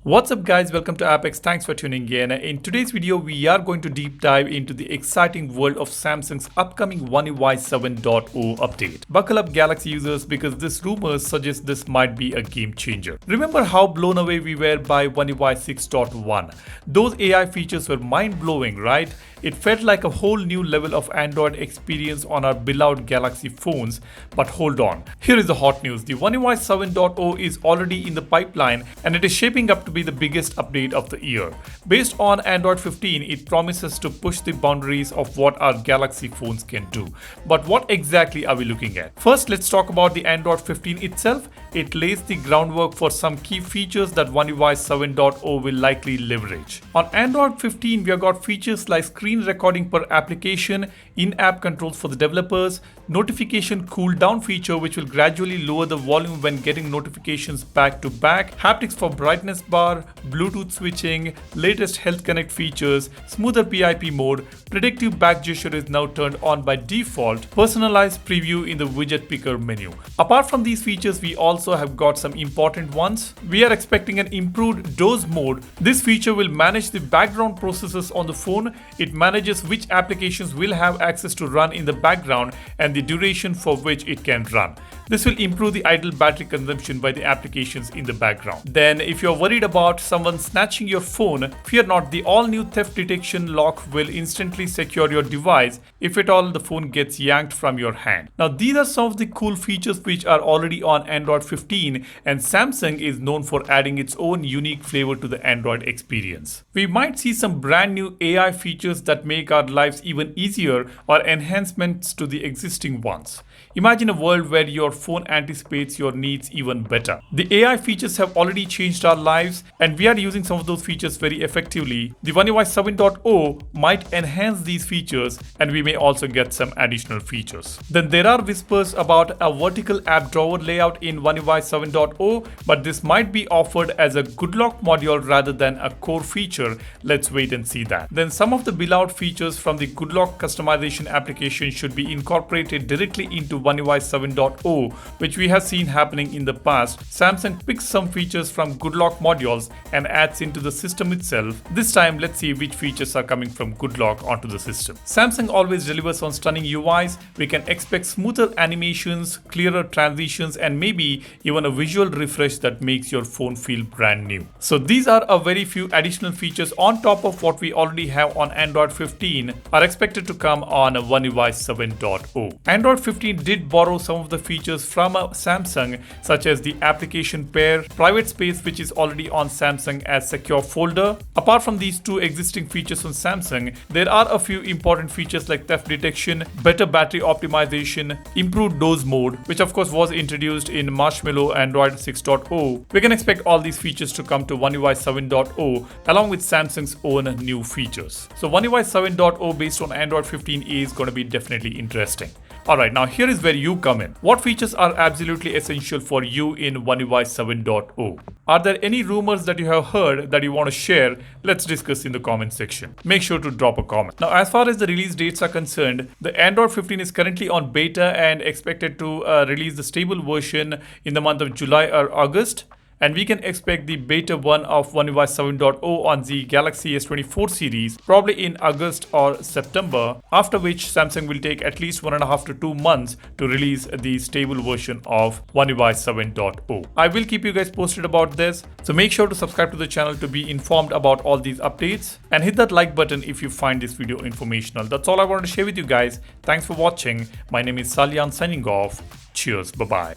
What's up guys, welcome to Apex. Thanks for tuning in. In today's video, we are going to deep dive into the exciting world of Samsung's upcoming One UI 7.0 update. Buckle up Galaxy users because this rumor suggests this might be a game changer. Remember how blown away we were by One UI 6.1? Those AI features were mind-blowing, right? It felt like a whole new level of Android experience on our beloved Galaxy phones. But hold on, here is the hot news. The One UI 7.0 is already in the pipeline and it is shaping up to be the biggest update of the year. Based on Android 15, it promises to push the boundaries of what our Galaxy phones can do. But what exactly are we looking at? First, let's talk about the Android 15 itself. It lays the groundwork for some key features that One UI 7.0 will likely leverage. On Android 15, we have got features like screen recording per application, in-app controls for the developers, notification cooldown feature which will gradually lower the volume when getting notifications back to back, haptics for brightness bar, Bluetooth switching, latest Health Connect features, smoother PIP mode, predictive back gesture is now turned on by default, personalized preview in the widget picker menu. Apart from these features, we also have got some important ones. We are expecting an improved doze mode. This feature will manage the background processes on the phone. It manages which applications will have access to run in the background and the duration for which it can run. This will improve the idle battery consumption by the applications in the background. Then, if you're worried about someone snatching your phone, fear not, the all-new theft detection lock will instantly secure your device if at all the phone gets yanked from your hand. Now, these are some of the cool features which are already on Android 15, and Samsung is known for adding its own unique flavor to the Android experience. We might see some brand new AI features that make our lives even easier or enhancements to the existing ones. Imagine a world where your phone anticipates your needs even better. The AI features have already changed our lives and we are using some of those features very effectively. The One UI 7.0 might enhance these features and we may also get some additional features. Then there are whispers about a vertical app drawer layout in One UI 7.0, but this might be offered as a good luck module rather than a core feature. Let's wait and see that. Then some of the beloved features from the good luck customization application should be incorporated directly into One UI 7.0, which we have seen happening in the past. Samsung picks some features from good luck modules and adds into the system itself. This time, let's see which features are coming from good luck onto the system. Samsung always delivers on stunning UIs. We can expect smoother animations, clearer transitions, and maybe even a visual refresh that makes your phone feel brand new. So these are a very few additional features on top of what we already have on Android 15 are expected to come on One UI 7.0. Android 15 did borrow some of the features from Samsung, such as the application pair, private space which is already on Samsung as secure folder. Apart from these two existing features on Samsung, there are a few important features like theft detection, better battery optimization, improved doze mode, which of course was introduced in Marshmallow Android 6.0. We can expect all these features to come to One UI 7.0 along with Samsung's own new features. So One UI 7.0 based on Android 15 is going to be definitely interesting. Alright, now here is where you come in. What features are absolutely essential for you in One UI 7.0? Are there any rumors that you have heard that you want to share? Let's discuss in the comment section. Make sure to drop a comment. Now, as far as the release dates are concerned, the Android 15 is currently on beta and expected to release the stable version in the month of July or August. And we can expect the beta 1 of One UI 7.0 on the Galaxy S24 series probably in August or September, after which Samsung will take at least 1.5 to 2 months to release the stable version of One UI 7.0. I will keep you guys posted about this, so make sure to subscribe to the channel to be informed about all these updates and hit that like button if you find this video informational. That's all I wanted to share with you guys. Thanks for watching. My name is Salyan signing off. Cheers. Bye-bye.